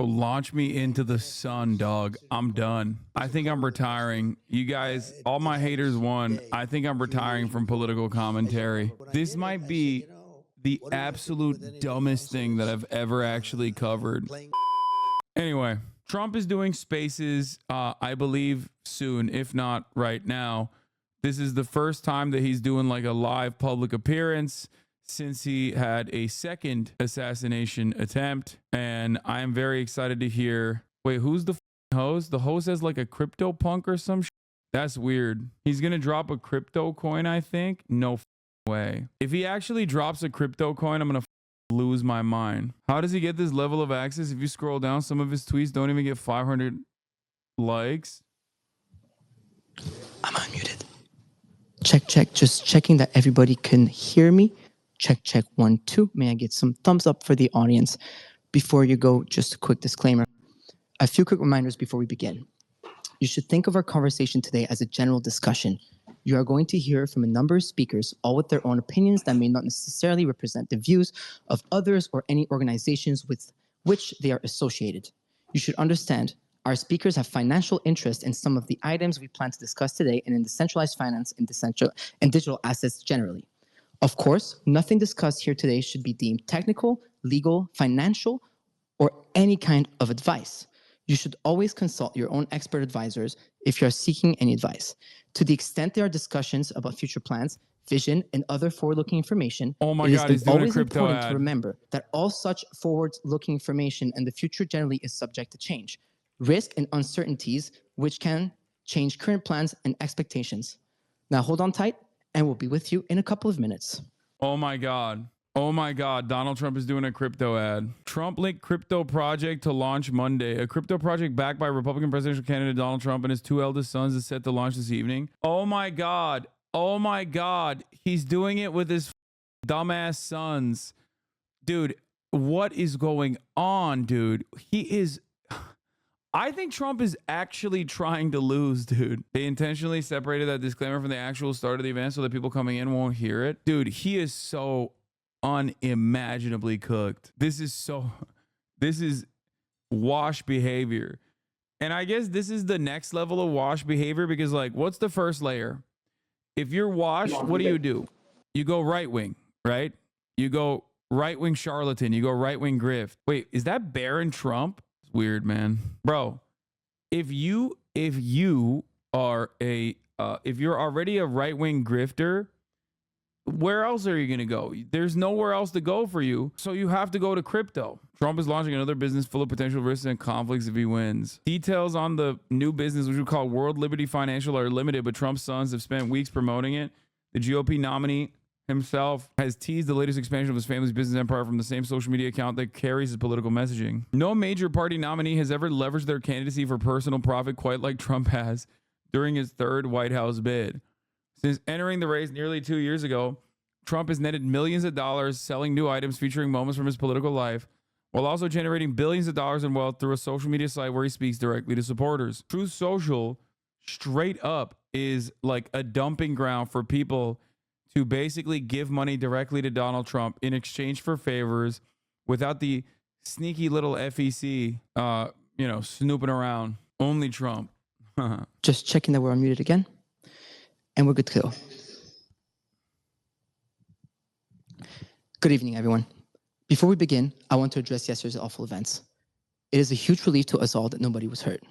Bro, launch me into the sun, dog. I'm done. I think I'm retiring. You guys, all my haters won. I think I'm retiring from political commentary. This might be the absolute dumbest thing that I've ever actually covered. Anyway, Trump is doing spaces, I believe soon, if not right now. This is the first time that he's doing like a live public appearance since he had a second assassination attempt. And I am very excited to hear, wait, who's the host? The host has like a crypto punk or some shit? That's weird. He's going to drop a crypto coin, I think. No way. If he actually drops a crypto coin, I'm going to lose my mind. How does he get this level of access? If you scroll down, some of his tweets don't even get 500 likes. I'm unmuted. Check, check. Just checking that everybody can hear me. Check, check, 1, 2. May I get some thumbs up for the audience? Before you go, just a quick disclaimer. A few quick reminders before we begin. You should think of our conversation today as a general discussion. You are going to hear from a number of speakers, all with their own opinions that may not necessarily represent the views of others or any organizations with which they are associated. You should understand our speakers have financial interest in some of the items we plan to discuss today and in decentralized finance and digital assets generally. Of course, nothing discussed here today should be deemed technical, legal, financial, or any kind of advice. You should always consult your own expert advisors if you are seeking any advice. To the extent there are discussions about future plans, vision, and other forward-looking information, oh my God, he's doing a crypto important ad. to remember that all such forward-looking information and the future generally is subject to change, risk, and uncertainties, which can change current plans and expectations. Now hold on tight, and we'll be with you in a couple of minutes. Oh my God. Oh my God. Donald Trump is doing a crypto ad. Trump linked crypto project to launch Monday. A crypto project backed by Republican presidential candidate Donald Trump and his 2 eldest sons is set to launch this evening. Oh my God. Oh my God. He's doing it with his dumbass sons. Dude, what is going on, dude? I think Trump is actually trying to lose, dude. They intentionally separated that disclaimer from the actual start of the event so that people coming in won't hear it. Dude, he is so unimaginably cooked. This is wash behavior. And I guess this is the next level of wash behavior because, like, what's the first layer? If you're washed, what do? You go right wing, right? You go right wing charlatan. You go right wing grift. Wait, is that Barron Trump? Weird, man. Bro, if you're already a right-wing grifter, where else are you going to go? There's nowhere else to go for you. So you have to go to crypto. Trump is launching another business full of potential risks and conflicts if he wins. Details on the new business, which we call World Liberty Financial, are limited, but Trump's sons have spent weeks promoting it. The GOP nominee himself has teased the latest expansion of his family's business empire from the same social media account that carries his political messaging. No major party nominee has ever leveraged their candidacy for personal profit quite like Trump has during his 3rd White House bid. Since entering the race nearly 2 years ago, Trump has netted millions of dollars selling new items featuring moments from his political life, while also generating billions of dollars in wealth through a social media site where he speaks directly to supporters. Truth Social, straight up, is like a dumping ground for people to basically give money directly to Donald Trump in exchange for favors without the sneaky little FEC, snooping around. Only Trump. Just checking that we're unmuted again, and we're good to go. Good evening, everyone. Before we begin, I want to address yesterday's awful events. It is a huge relief to us all that nobody was hurt.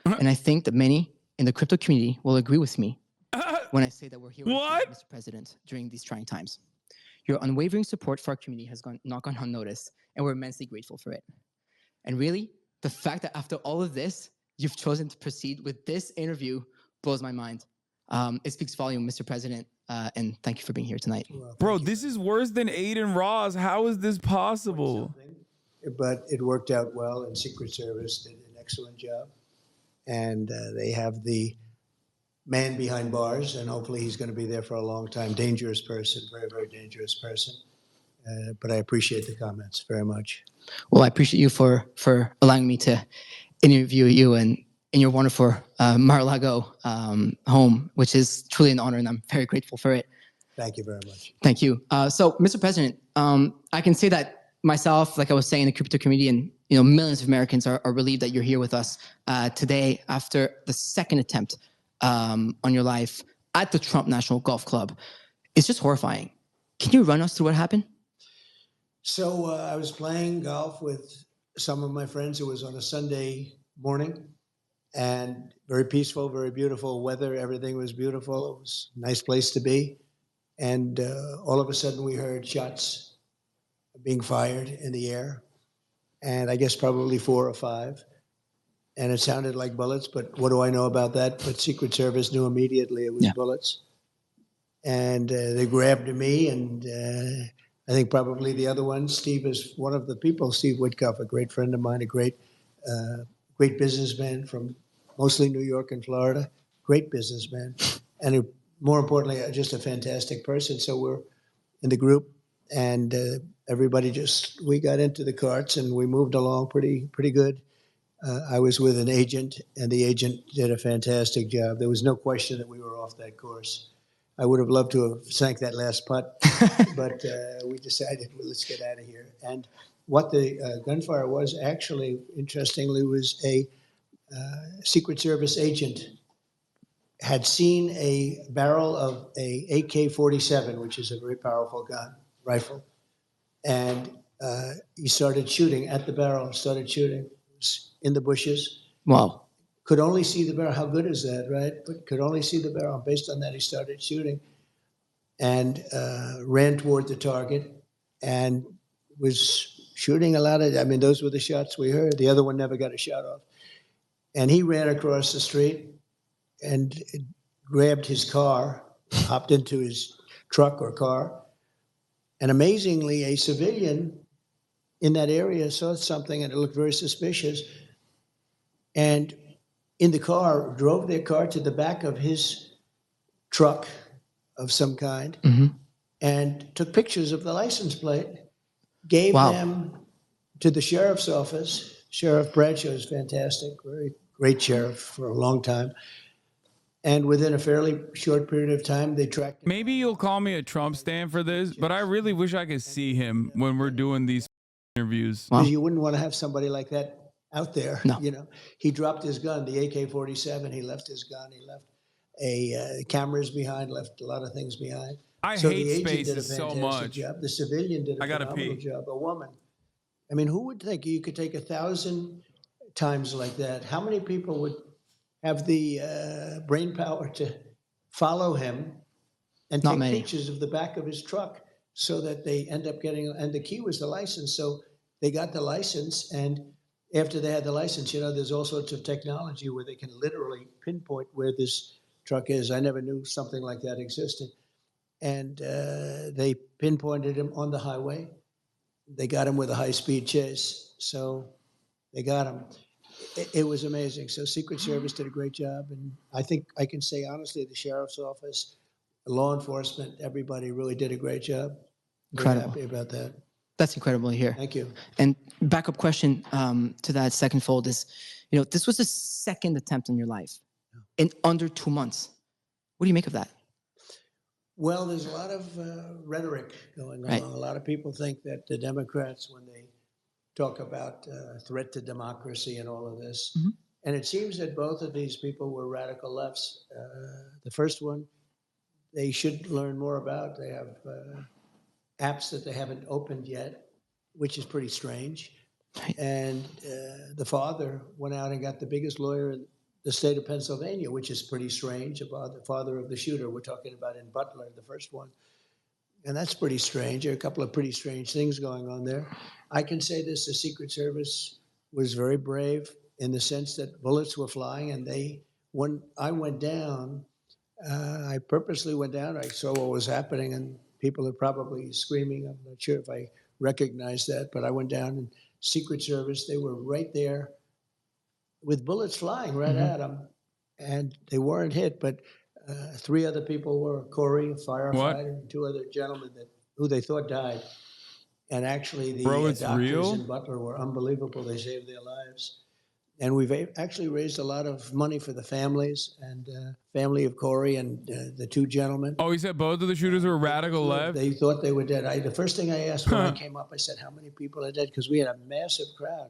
And I think that many in the crypto community will agree with me when I say that we're here with you, Mr. President, during these trying times. Your unwavering support for our community has not gone unnoticed, and we're immensely grateful for it. And really, the fact that after all of this, you've chosen to proceed with this interview blows my mind. It speaks volume, Mr. President, and thank you for being here tonight. Bro, this is worse than Aiden Ross. How is this possible? But it worked out well, and Secret Service did an excellent job. And they have the man behind bars, and hopefully he's going to be there for a long time. Dangerous person, very, very dangerous person. But I appreciate the comments very much. Well, I appreciate you for allowing me to interview you in your wonderful Mar-a-Lago home, which is truly an honor, and I'm very grateful for it. Thank you very much. Thank you. So, Mr. President, I can say that myself, like I was saying, the crypto community and millions of Americans are relieved that you're here with us today after the second attempt on your life at the Trump National Golf Club. It's just horrifying. Can you run us through what happened? So I was playing golf with some of my friends. It was on a Sunday morning, and very peaceful, very beautiful weather. Everything was beautiful. It was a nice place to be. And all of a sudden we heard shots being fired in the air, and I guess probably 4 or 5. And it sounded like bullets, but what do I know about that? But Secret Service knew immediately it was bullets. And they grabbed me, and I think probably the other one, Steve is one of the people, Steve Witkoff, a great friend of mine, a great businessman from mostly New York and Florida, great businessman, and more importantly, just a fantastic person. So we're in the group, and everybody we got into the carts, and we moved along pretty good. I was with an agent, and the agent did a fantastic job. There was no question that we were off that course. I would have loved to have sank that last putt, but we decided, well, let's get out of here. And what the gunfire was actually, interestingly, was a Secret Service agent had seen a barrel of a AK-47, which is a very powerful rifle, and he started shooting at the barrel, started shooting. It was in the bushes. Wow. Could only see the barrel. How good is that, right? But could only see the barrel. Based on that, he started shooting and ran toward the target and was shooting a lot of, those were the shots we heard. The other one never got a shot off. And he ran across the street and grabbed his car, hopped into his truck or car. And amazingly, a civilian in that area saw something and it looked very suspicious. And in the car, drove their car to the back of his truck of some kind, and took pictures of the license plate, gave them to the sheriff's office. Sheriff Bradshaw is fantastic, very great sheriff for a long time. And within a fairly short period of time, they tracked him. Maybe you'll call me a Trump stan for this, but I really wish I could see him when we're doing these interviews. Because you wouldn't want to have somebody like that out there. No. He dropped his gun, the AK-47. He left his gun. He left cameras behind, left a lot of things behind. I So hate the agent did a spaces so fantastic much. job. The civilian did a phenomenal job. A woman. Who would think you could take 1,000 times like that? How many people would have the brain power to follow him and take pictures of the back of his truck so that they end up getting, and the key was the license. So they got the license, and after they had the license, there's all sorts of technology where they can literally pinpoint where this truck is. I never knew something like that existed. And they pinpointed him on the highway. They got him with a high-speed chase. So they got him. It was amazing. So Secret Service did a great job. And I think I can say honestly, the sheriff's office, law enforcement, everybody really did a great job. Incredible. Very happy about that. That's incredible to hear. Thank you. And backup question to that second fold is, this was the second attempt on your life in under 2 months. What do you make of that? Well, there's a lot of rhetoric going on. Right. A lot of people think that the Democrats, when they talk about threat to democracy and all of this, and it seems that both of these people were radical lefts. The first one, they should learn more about. They have apps that they haven't opened yet, which is pretty strange. Right. And the father went out and got the biggest lawyer in the state of Pennsylvania, which is pretty strange, about the father of the shooter we're talking about in Butler, the first one. And that's pretty strange. There are a couple of pretty strange things going on there. I can say this, the Secret Service was very brave in the sense that bullets were flying, and when I went down, I purposely went down, I saw what was happening, and people are probably screaming. I'm not sure if I recognized that, but I went down, and Secret Service, they were right there with bullets flying right at them, and they weren't hit, but 3 other people were, Corey, a firefighter, and 2 other gentlemen who they thought died. And actually the doctors in Butler were unbelievable. They saved their lives. And we've actually raised a lot of money for the families and family of Corey and the two gentlemen. Oh, he said both of the shooters were radical left? They thought they were dead. The first thing I asked when I came up, I said, how many people are dead? Because we had a massive crowd.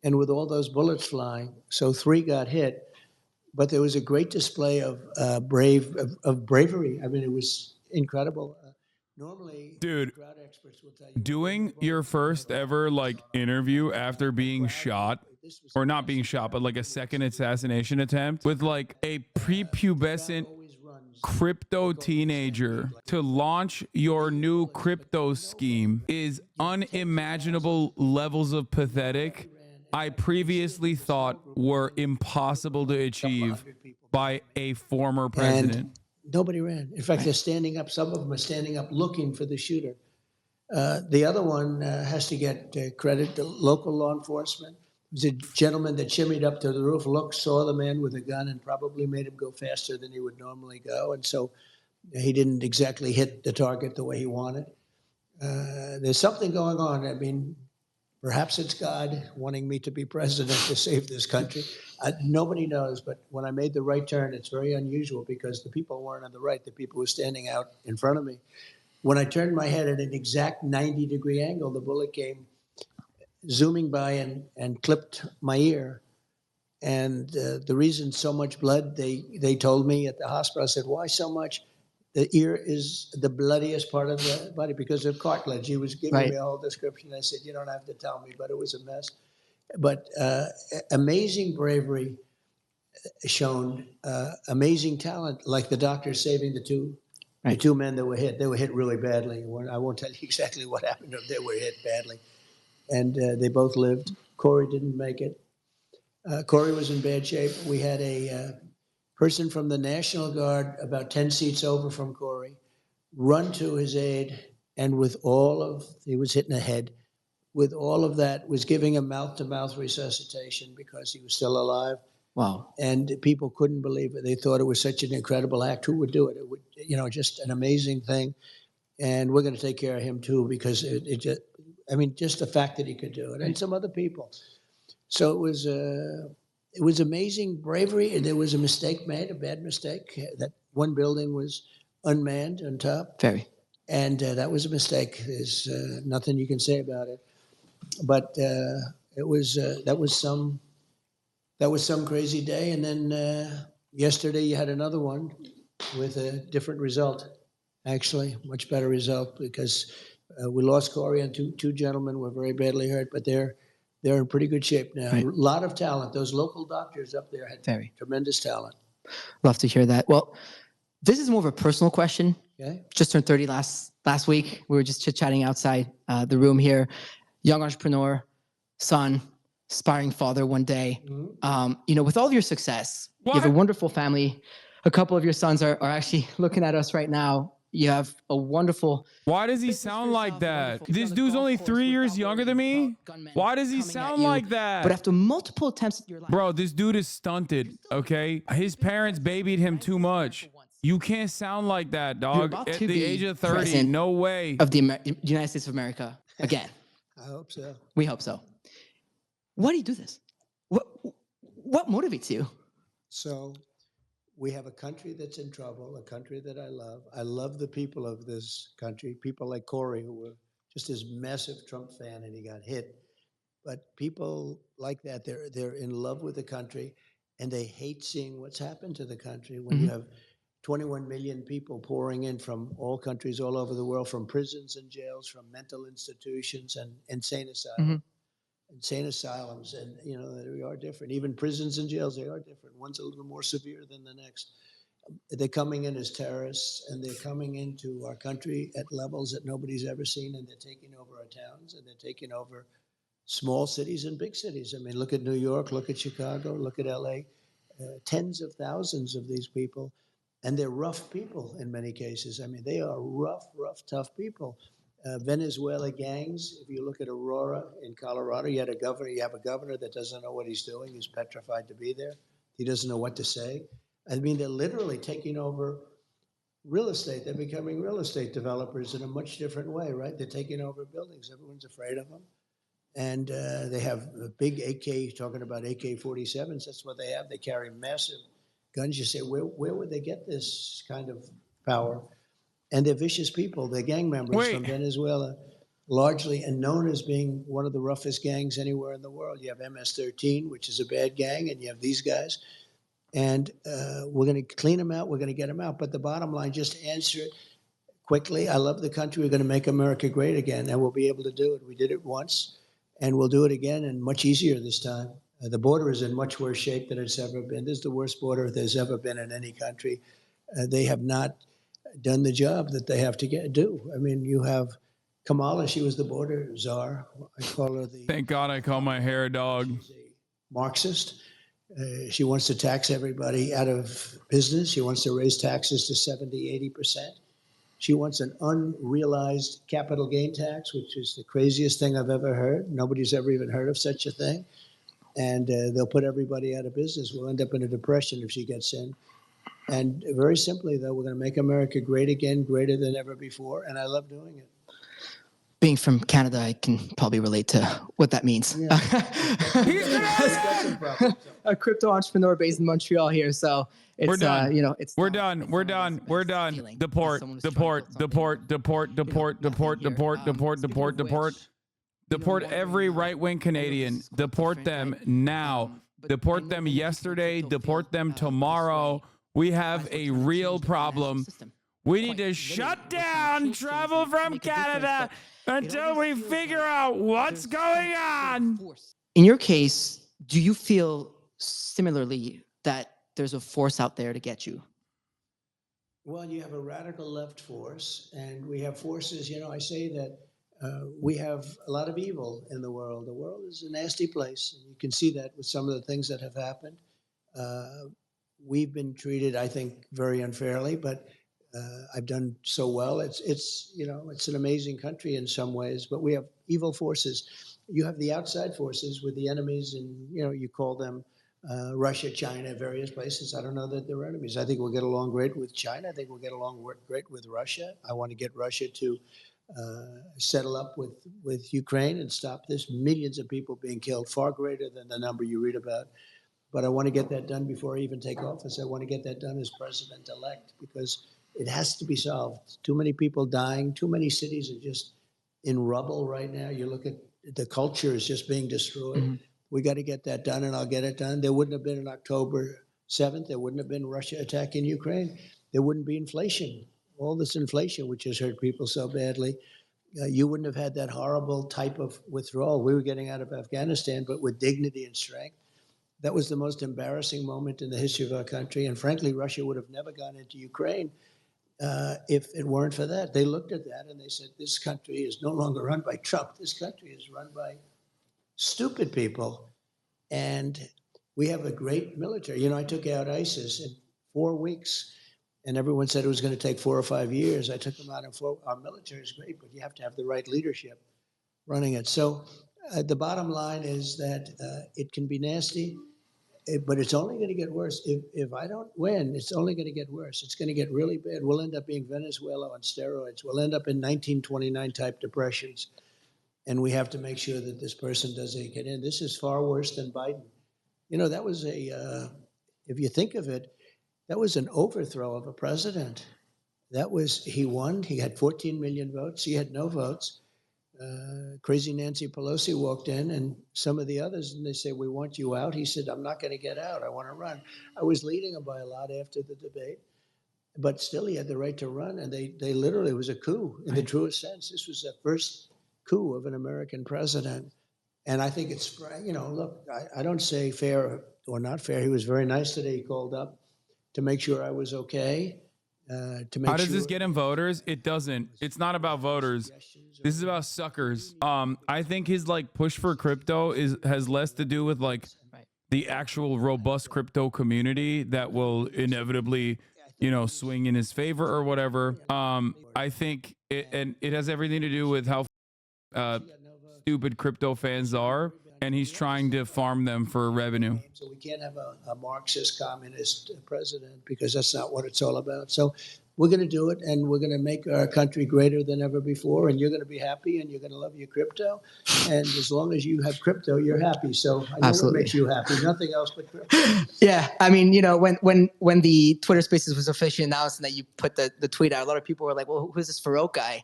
And with all those bullets flying, so 3 got hit. But there was a great display of bravery. I mean, it was incredible. Normally, Dude, crowd experts will tell you, doing your first ever like interview after being shot, or not being shot, but like a second assassination attempt with like a prepubescent crypto teenager to launch your new crypto scheme is unimaginable levels of pathetic I previously thought were impossible to achieve by a former president. And nobody ran. In fact, they're standing up. Some of them are standing up looking for the shooter. The other one has to get credit to local law enforcement. It was a gentleman that shimmied up to the roof, looked, saw the man with a gun, and probably made him go faster than he would normally go. And so he didn't exactly hit the target the way he wanted. There's something going on. I mean, perhaps it's God wanting me to be president to save this country. Nobody knows, but when I made the right turn, it's very unusual because the people weren't on the right. The people were standing out in front of me. When I turned my head at an exact 90-degree angle, the bullet came zooming by and clipped my ear. And the reason so much blood, they told me at the hospital, I said, why so much? The ear is the bloodiest part of the body because of cartilage. He was giving me a whole description. I said, you don't have to tell me, but it was a mess. But amazing bravery shown, amazing talent, like the doctor saving the two men that were hit. They were hit really badly. I won't tell you exactly what happened to them. They were hit badly. And they both lived. Corey didn't make it. Corey was in bad shape. We had a person from the National Guard about 10 seats over from Corey run to his aid, and he was hit in the head, with all of that, was giving him mouth-to-mouth resuscitation because he was still alive. Wow. And people couldn't believe it. They thought it was such an incredible act. Who would do it? It would, just an amazing thing. And we're going to take care of him too, because just the fact that he could do it, and some other people. So it was amazing bravery. And there was a mistake made, a bad mistake. That one building was unmanned on top. Very. And that was a mistake. There's nothing you can say about it. But that was some crazy day. And then yesterday you had another one with a different result. Actually, much better result, because we lost Corey, and two gentlemen were very badly hurt, but they're in pretty good shape now. Right. A lot of talent. Those local doctors up there had tremendous talent. Love to hear that. Well, this is more of a personal question. Okay. Just turned 30 last week. We were just chit-chatting outside the room here. Young entrepreneur, son, aspiring father one day. Mm-hmm. With all of your success, you have a wonderful family. A couple of your sons are actually looking at us right now. You have a wonderful... Why does he sound like that? This dude's only 3 years younger than me? Why does he sound like that? But after multiple attempts at your life... Bro, this dude is stunted, okay? His parents babied him too much. You can't sound like that, dog. At the age of 30, no way. Of the United States of America again. I hope so. We hope so. Why do you do this? What motivates you? So... we have a country that's in trouble, a country that I love. I love the people of this country, people like Corey, who were just this massive Trump fan, and he got hit. But people like that, they're in love with the country, and they hate seeing what's happened to the country when you have 21 million people pouring in from all countries all over the world, from prisons and jails, from mental institutions and insane asylums. Insane asylums, and they are different. Even prisons and jails, they are different. One's a little more severe than the next. They're coming in as terrorists, and they're coming into our country at levels that nobody's ever seen, and they're taking over our towns, and they're taking over small cities and big cities. I mean, look at New York, look at Chicago, look at LA. Tens of thousands of these people, and they're rough people in many cases. I mean, they are rough, tough people. Venezuela gangs. If you look at Aurora in Colorado, you have a governor that doesn't know what he's doing. He's petrified to be there. He doesn't know what to say. I mean, they're literally taking over real estate. They're becoming real estate developers in a much different way, right? They're taking over buildings. Everyone's afraid of them. And they have a big AK, talking about AK-47s. That's what they have. They carry massive guns. You say, where would they get this kind of power? And they're vicious people. They're gang members from Venezuela, largely, and known as being one of the roughest gangs anywhere in the world. You have MS-13, which is a bad gang, and you have these guys. And we're going to clean them out. We're going to get them out. But the bottom line, just answer it quickly. I love the country. We're going to make America great again, and we'll be able to do it. We did it once, and we'll do it again, and much easier this time. The border is in much worse shape than it's ever been. This is the worst border there's ever been in any country. They have not done the job that they have to do. I mean, you have Kamala. She was the border czar. I call her the... Thank God I call my hair a dog. She's a Marxist. She wants to tax everybody out of business. She wants to raise taxes to 70, 80%. She wants an unrealized capital gain tax, which is the craziest thing I've ever heard. Nobody's ever even heard of such a thing. And they'll put everybody out of business. We'll end up in a depression if she gets in. And very simply, though, we're going to make America great again, greater than ever before. And I love doing it. Being from Canada, I can probably relate to what that means. Yeah. A crypto entrepreneur based in Montreal here, so it's We're done. it's We're not- done. it's We're not done. always the We're best done. feeling when Deport. someone is trying to Deport. build something. Deport. Deport. Deport. Deport. nothing Deport. here. Deport. Speaking Deport. of Deport. which, Deport wondering, every right-wing Canadian. this is quite Deport different, them right? now. But I Deport know them when you yesterday. crypto Deport failed, them this tomorrow. way, We have guys were a trying to real change the financial problem. system. We need Quite to literally, shut we're trying to down change travel things and from make a difference, Canada but it until always we feels figure like out what's there's going some on. force. In your case, do you feel similarly that there's a force out there to get you? Well, you have a radical left force, and we have forces. I say that we have a lot of evil in the world. The world is a nasty place, and you can see that with some of the things that have happened. We've been treated, I think, very unfairly, but I've done so well. It's an amazing country in some ways, but we have evil forces. You have the outside forces with the enemies, and you call them Russia, China, various places. I don't know that they're enemies. I think we'll get along great with China. I think we'll get along great with Russia. I want to get Russia to settle up with Ukraine and stop this. Millions of people being killed, far greater than the number you read about. But I want to get that done before I even take office. I want to get that done as president-elect because it has to be solved. Too many people dying. Too many cities are just in rubble right now. You look at the culture is just being destroyed. Mm-hmm. We got to get that done, and I'll get it done. There wouldn't have been an October 7th. There wouldn't have been Russia attacking Ukraine. There wouldn't be inflation. All this inflation, which has hurt people so badly. You wouldn't have had that horrible type of withdrawal. We were getting out of Afghanistan, but with dignity and strength. That was the most embarrassing moment in the history of our country. And frankly, Russia would have never gone into Ukraine if it weren't for that. They looked at that and they said, this country is no longer run by Trump. This country is run by stupid people. And we have a great military. I took out ISIS in 4 weeks, and everyone said it was going to take 4 or 5 years. I took them out in 4. Our military is great, but you have to have the right leadership running it. So the bottom line is that it can be nasty. But it's only going to get worse. If I don't win, it's only going to get worse. It's going to get really bad. We'll end up being Venezuela on steroids. We'll end up in 1929 type depressions. And we have to make sure that this person doesn't get in. This is far worse than Biden. That was if you think of it, that was an overthrow of a president. He won. He had 14 million votes. He had no votes. Crazy Nancy Pelosi walked in, and some of the others, and they say, we want you out. He said, I'm not going to get out. I want to run. I was leading him by a lot after the debate, but still he had the right to run, and they literally, it was a coup in the truest sense. This was the first coup of an American president, and I think it's, look, I don't say fair or not fair. He was very nice today. He called up to make sure I was okay. How does this get him voters? It doesn't. It's not about voters. This is about suckers. I think his push for crypto has less to do with the actual robust crypto community that will inevitably, swing in his favor or whatever. I think it has everything to do with how stupid crypto fans are, and he's trying to farm them for revenue. So we can't have a Marxist communist president because that's not what it's all about. So we're going to do it, and we're going to make our country greater than ever before, and you're going to be happy, and you're going to love your crypto. And as long as you have crypto, you're happy. So I know Absolutely. what makes you happy, nothing else but crypto. Yeah, I mean, you know, when the Twitter Spaces was officially announced and that you put the tweet out, a lot of people were like, "Well, who's this Farouk guy?"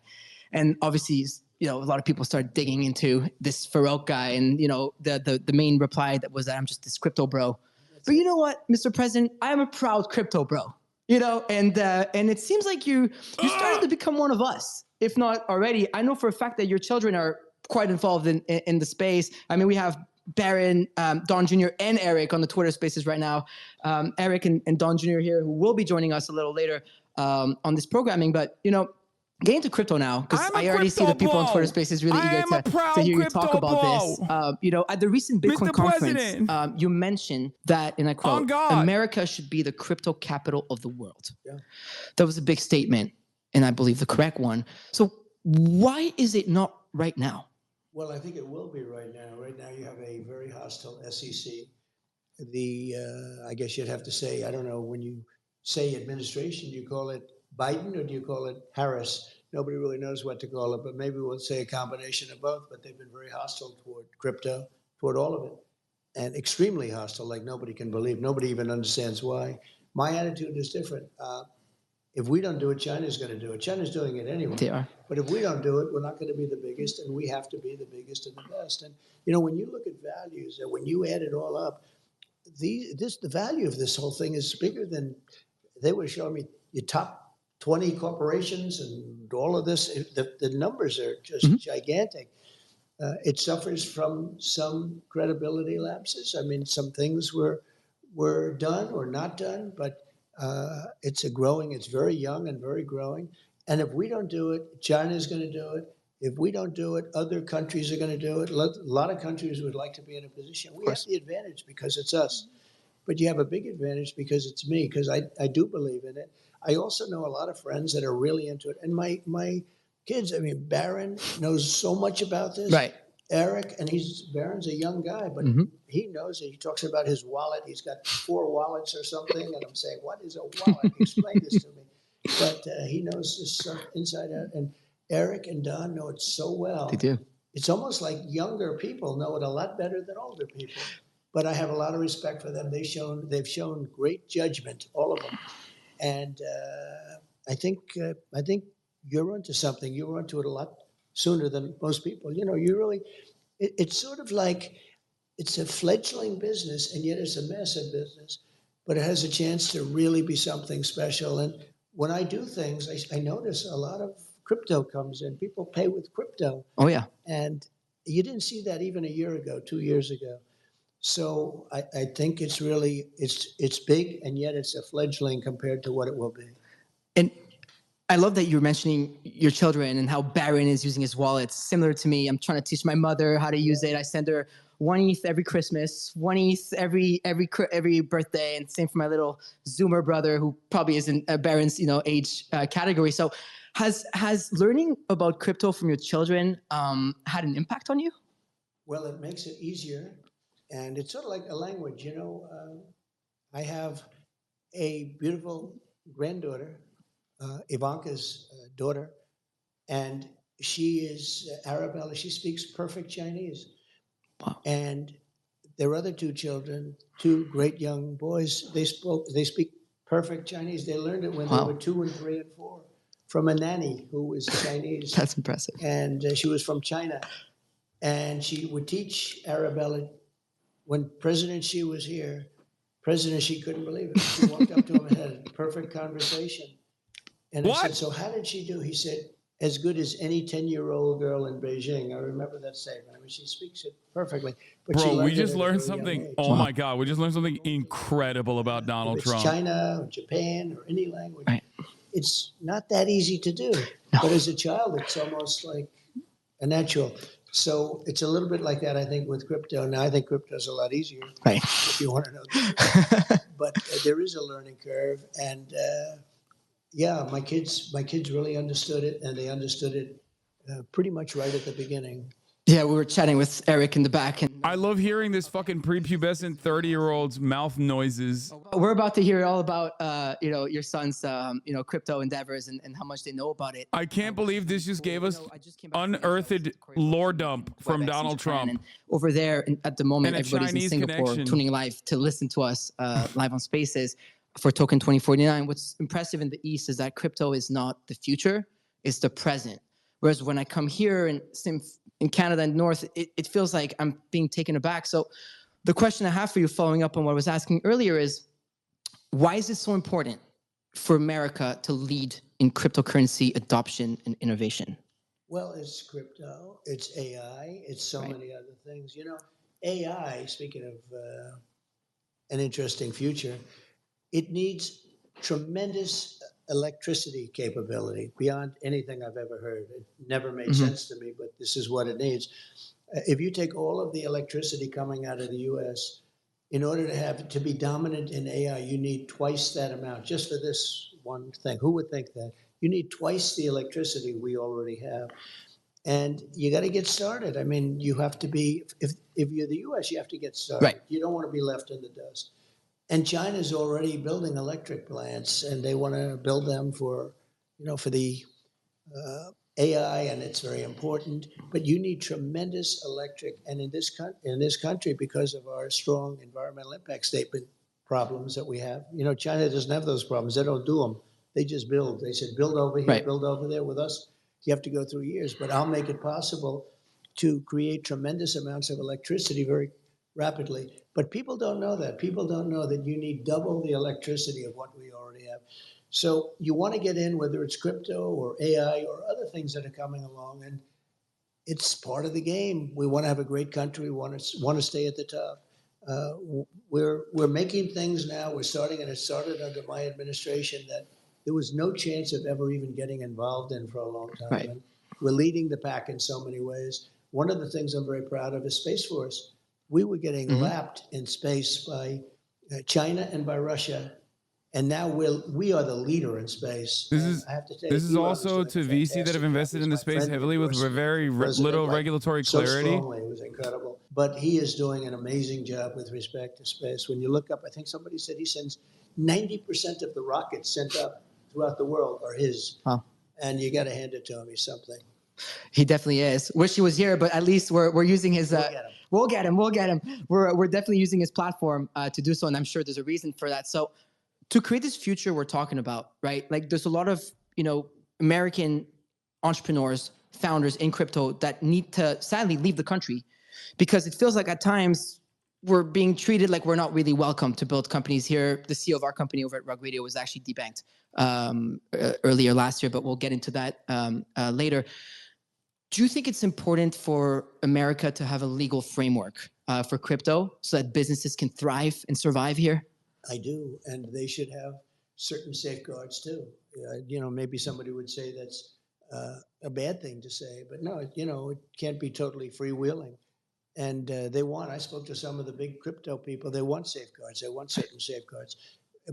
And obviously, you know, a lot of people started digging into this Farouk guy, and you know, the main reply that was that I'm just this crypto bro. But you know what, Mr. President, I am a proud crypto bro. You know, and it seems like you started to become one of us, if not already. I know for a fact that your children are quite involved in the space. I mean, we have Baron, Don Jr., and Eric on the Twitter Spaces right now. Eric and Don Jr. here, who will be joining us a little later on this programming. But, you know, get into crypto now, because I already see the people on Twitter Spaces really eager to hear you talk about this. You know, at the recent Bitcoin conference, you mentioned that, and I quote, America should be the crypto capital of the world. Yeah. That was a big statement, and I believe the correct one. So why is it not right now? Well, I think it will be right now. Right now you have a very hostile SEC. I guess you'd have to say, I don't know, when you say administration, do you call it Biden or do you call it Harris? Nobody really knows what to call it, but maybe we'll say a combination of both. But they've been very hostile toward crypto, toward all of it, and extremely hostile, like nobody can believe. Nobody even understands why. My attitude is different. If we don't do it, China's going to do it. China's doing it anyway. They are. But if we don't do it, we're not going to be the biggest, and we have to be the biggest and the best. And, you know, when you look at values, and when you add it all up, the value of this whole thing is bigger than, they were showing me your top 20 corporations and all of this. The numbers are just gigantic. It suffers from some credibility lapses. I mean, some things were done or not done, but it's very young and very growing. And if we don't do it, China's going to do it. If we don't do it, other countries are going to do it. A lot of countries would like to be in a position. We have the advantage because it's us. But you have a big advantage because it's me, because I do believe in it. I also know a lot of friends that are really into it. And my kids, I mean, Baron knows so much about this. Right. Eric, and Baron's a young guy, but he knows it. He talks about his wallet. He's got 4 wallets or something. And I'm saying, what is a wallet? Explain this to me. But he knows this stuff inside out. And Eric and Don know it so well. They do. It's almost like younger people know it a lot better than older people. But I have a lot of respect for them. They've shown great judgment, all of them. And I think you're onto something. You're onto it a lot sooner than most people. You know, it's sort of like it's a fledgling business, and yet it's a massive business, but it has a chance to really be something special. And when I do things, I notice a lot of crypto comes in. People pay with crypto. Oh, yeah. And you didn't see that even a year ago, 2 years ago. So I think it's really, it's big, and yet it's a fledgling compared to what it will be. And I love that you were mentioning your children and how Baron is using his wallet. Similar to me, I'm trying to teach my mother how to use it. I send her 1 ETH every Christmas, 1 ETH every birthday, and same for my little Zoomer brother, who probably isn't Baron's age category. So, has learning about crypto from your children had an impact on you? Well, it makes it easier, and it's sort of like a language. I have a beautiful granddaughter, Ivanka's daughter, and she is Arabella. She speaks perfect Chinese. Wow. And their other 2 children, 2 great young boys, they speak perfect Chinese. They learned it when they were 2 and 3 and 4 from a nanny who was Chinese. That's impressive. And she was from China. And she would teach Arabella. When President Xi was here, President Xi couldn't believe it. She walked up to him and had a perfect conversation. And I said, so how did she do? He said, as good as any 10-year-old girl in Beijing. I remember that statement. I mean, she speaks it perfectly. But bro, we just learned something. Oh, my God. We just learned something incredible about Donald Trump. China, or Japan, or any language. Right. It's not that easy to do. No. But as a child, it's almost like a natural. So it's a little bit like that, I think, with crypto. Now, I think crypto is a lot easier, right, if you want to know that. But there is a learning curve. And, yeah, my kids really understood it, and they understood it pretty much right at the beginning. Yeah, we were chatting with Eric in the back, and I love hearing this fucking prepubescent 30-year-old's mouth noises. we're about to hear all about your son's crypto endeavors and how much they know about it. I can't believe this just gave us I just came back from Asia. I was unearthed recording lore WebEx dump from in Donald Japan, Trump. and over there at the moment, And a everybody's Chinese in Singapore connection. tuning live to listen to us live on Spaces for Token 2049. What's impressive in the East is that crypto is not the future; it's the present. Whereas when I come here and in Canada and North, it feels like I'm being taken aback. So the question I have for you, following up on what I was asking earlier, is why is it so important for America to lead in cryptocurrency adoption and innovation? Well, it's crypto, it's AI, it's so many other things. You know, AI, speaking of an interesting future, it needs tremendous electricity capability beyond anything I've ever heard. It never made sense to me, but this is what it needs. If you take all of the electricity coming out of the US, in order to be dominant in AI, you need twice that amount just for this one thing. Who would think that? You need twice the electricity we already have. And you got to get started. I mean, you have to be, if you're the US, you have to get started. Right. You don't want to be left in the dust. And China's already building electric plants, and they want to build them for the AI, and it's very important. But you need tremendous electric, and in this country, because of our strong environmental impact statement problems that we have, China doesn't have those problems. They don't do them. They just build. They said, build over here, build over there. With us, you have to go through years. But I'll make it possible to create tremendous amounts of electricity very rapidly. But people don't know that. People don't know that you need double the electricity of what we already have. So you want to get in, whether it's crypto or AI or other things that are coming along, and it's part of the game. We want to have a great country. We want to stay at the top. We're making things now. We're starting, and it started under my administration, that there was no chance of ever even getting involved in for a long time. Right. And we're leading the pack in so many ways. One of the things I'm very proud of is Space Force. We were getting lapped in space by China and by Russia, and now we are the leader in space. This I have to tell is you, Elon also is doing to a VC that fantastic have job. invested He's in the my space friend, heavily with endorsed very President, little like, regulatory so clarity. strongly. It was incredible. But he is doing an amazing job with respect to space. When you look up, I think somebody said he sends 90% of the rockets sent up throughout the world are his. Wow. And you got to hand it to him. He's something. He definitely is. Wish he was here, but at least we're using his. We'll get him. We're definitely using his platform to do so, and I'm sure there's a reason for that. So, to create this future we're talking about, right? Like, there's a lot of American entrepreneurs, founders in crypto that need to sadly leave the country because it feels like at times we're being treated like we're not really welcome to build companies here. The CEO of our company over at Rug Radio was actually debanked earlier last year, but we'll get into that later. Do you think it's important for America to have a legal framework for crypto so that businesses can thrive and survive here? I do, and they should have certain safeguards too. Maybe somebody would say that's a bad thing to say, but no, it can't be totally freewheeling. And I spoke to some of the big crypto people, they want safeguards, they want certain safeguards,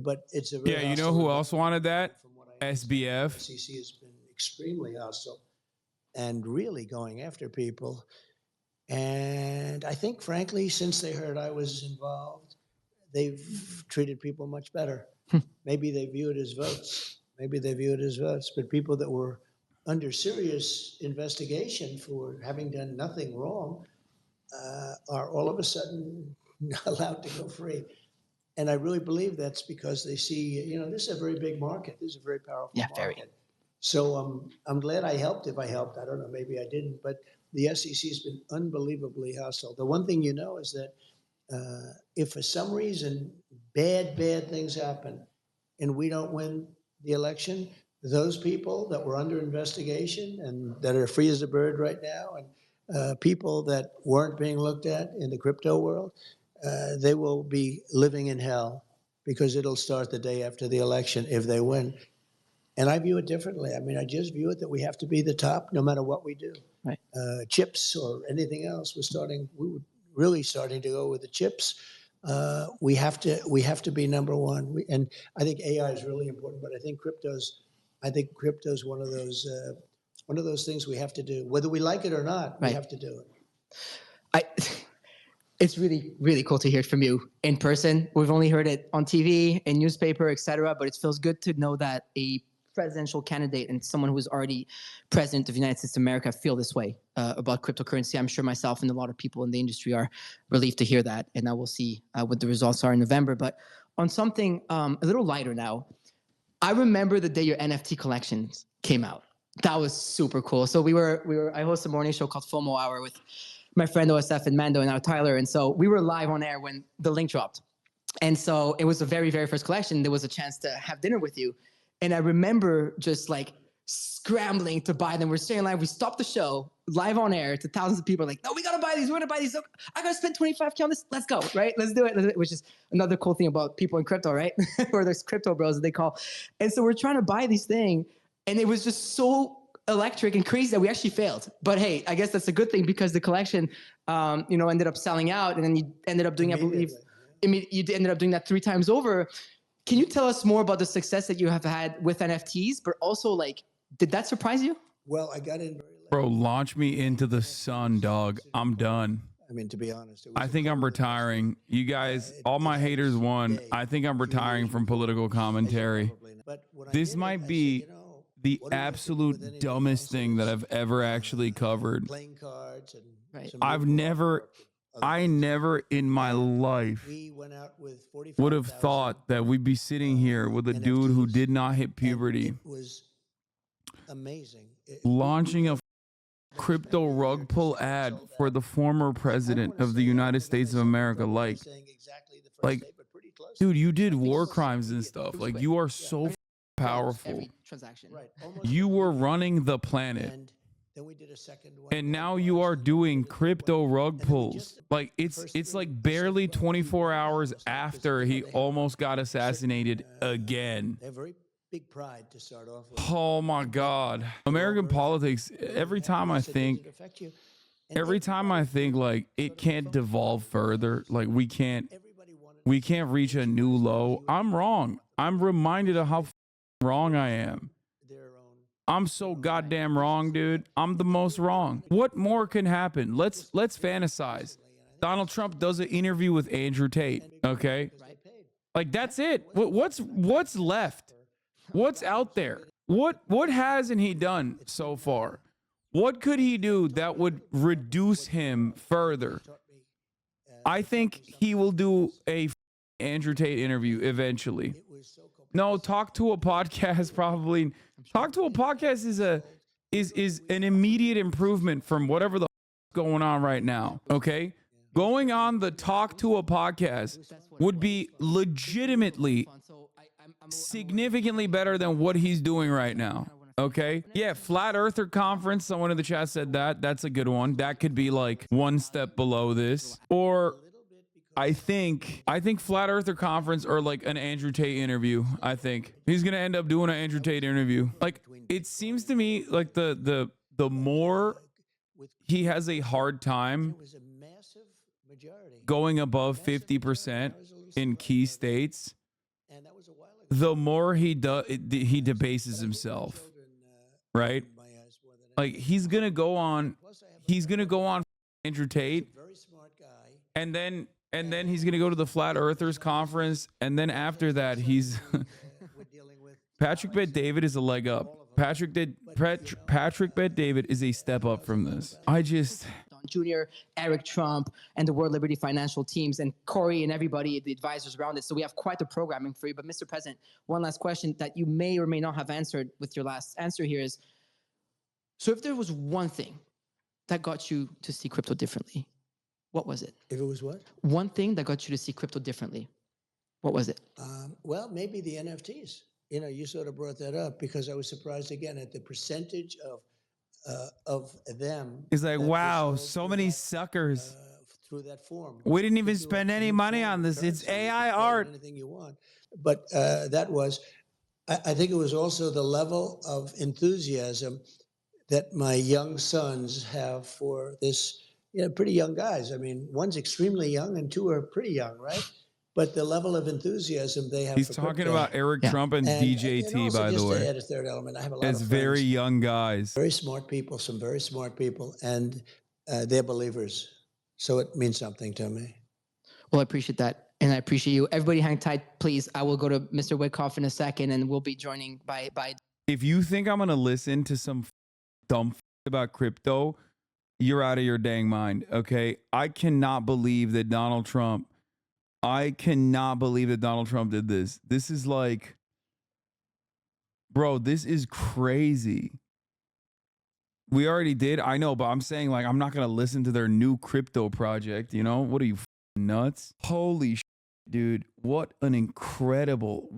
but it's a very Yeah, you know who else wanted that? SBF. SEC has been extremely hostile and really going after people. And I think, frankly, since they heard I was involved, they've treated people much better. Maybe they view it as votes. But people that were under serious investigation for having done nothing wrong are all of a sudden not allowed to go free. And I really believe that's because they see, this is a very big market. This is a very powerful market. Very. So I'm glad I helped. If I helped, I don't know, maybe I didn't. But the SEC has been unbelievably hostile. The one thing is that if for some reason bad things happen and we don't win the election, those people that were under investigation and that are free as a bird right now, and people that weren't being looked at in the crypto world, they will be living in hell because it'll start the day after the election if they win. And I view it differently. I mean, I just view it that we have to be the top no matter what we do. Right. Chips or anything else, we were really starting to go with the chips. We have to be number one. And I think AI is really important, but I think crypto's one of those things we have to do. Whether we like it or not, we have to do it. I it's really, really cool to hear it from you in person. We've only heard it on TV and newspaper, etc. But it feels good to know that a presidential candidate and someone who is already president of the United States of America feel this way about cryptocurrency. I'm sure myself and a lot of people in the industry are relieved to hear that. And now we'll see what the results are in November. But on something a little lighter now, I remember the day your NFT collections came out. That was super cool. So I host a morning show called FOMO Hour with my friend OSF and Mando and now Tyler. And so we were live on air when the link dropped. And so it was the very, very first collection. There was a chance to have dinner with you. And I remember just like scrambling to buy them. We're staying live. We stopped the show live on air to thousands of people like, no, we got to buy these. We're going to buy these. I got to spend 25K on this. Let's go. Right. Let's do it. Which is another cool thing about people in crypto, right? Or there's crypto bros that they call. And so we're trying to buy these things. And it was just so electric and crazy that we actually failed. But hey, I guess that's a good thing because the collection, ended up selling out. And then you ended up doing, I believe, you ended up doing that 3 times over. Can you tell us more about the success that you have had with NFTs, but also like, did that surprise you? Well, I got in very late. Bro, launch me into the sun, dog. I'm done. I mean, to be honest, I think I'm retiring. You guys, all my haters won. I think I'm retiring from political commentary. This might be the absolute dumbest thing that I've ever actually covered. I never in my life would have thought that we'd be sitting here with a dude who did not hit puberty. It was amazing. Launching a crypto rug pull ad for the former president of the United States of America. Like, dude, you did war crimes and stuff. Like, you are so powerful. You were running the planet. Then we did a second one. And now you are doing crypto rug pulls. Like it's like barely 24 hours after he almost got assassinated again. They have very big pride to start off with. Oh my God. American politics, every time I think like it can't devolve further, like we can't reach a new low. I'm wrong. I'm reminded of how wrong I am. I'm so goddamn wrong, dude. I'm the most wrong. What more can happen? Let's fantasize. Donald Trump does an interview with Andrew Tate. Okay, like that's it. What's left? What's out there? What hasn't he done so far? What could he do that would reduce him further? I think he will do a Andrew Tate interview eventually. No, talk to a podcast probably. Talk to a podcast is an immediate improvement from whatever the going on right now. Okay, going on the talk to a podcast would be legitimately significantly better than what he's doing right now. Okay, yeah, flat earther conference. Someone in the chat said that's a good one. That could be like one step below this, or I think flat earther conference or like an Andrew Tate interview. I think he's going to end up doing an Andrew Tate interview. Like it seems to me like the more he has a hard time going above 50% in key states, the more he debases himself, right? Like he's going to go on Andrew Tate and then he's going to go to the Flat Earthers Conference. And then after that, he's Patrick Bet-David is a leg up. Patrick Bet-David is a step up from this. Don Jr., Eric Trump, and the World Liberty Financial teams, and Corey and everybody, the advisors around it. So we have quite the programming for you. But Mr. President, one last question that you may or may not have answered with your last answer here is, so if there was one thing that got you to see crypto differently, what was it? If it was what? One thing that got you to see crypto differently. What was it? Well, maybe the NFTs. You know, you sort of brought that up because I was surprised again at the percentage of them. He's like, wow, so many suckers. Through that form. We didn't even spend any money on this. It's AI art. Anything you want. But that was, I think it was also the level of enthusiasm that my young sons have for this. Pretty young guys. I mean, one's extremely young and 2 are pretty young, right? But the level of enthusiasm they have. He's talking about Eric Trump and DJT, by the way. To add a third element, I have a lot as of very young guys. Very smart people, some very smart people. And they're believers. So it means something to me. Well, I appreciate that. And I appreciate you. Everybody hang tight, please. I will go to Mr. Wyckoff in a second and we'll be joining by If you think I'm going to listen to some dumb about crypto, you're out of your dang mind. Okay. I cannot believe that Donald Trump did this. This is like, bro, this is crazy. We already did. I know, but I'm saying, like, I'm not going to listen to their new crypto project. You know, what are you, nuts? Holy shit, dude. What an incredible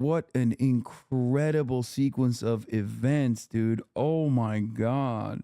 sequence of events, dude. Oh my God.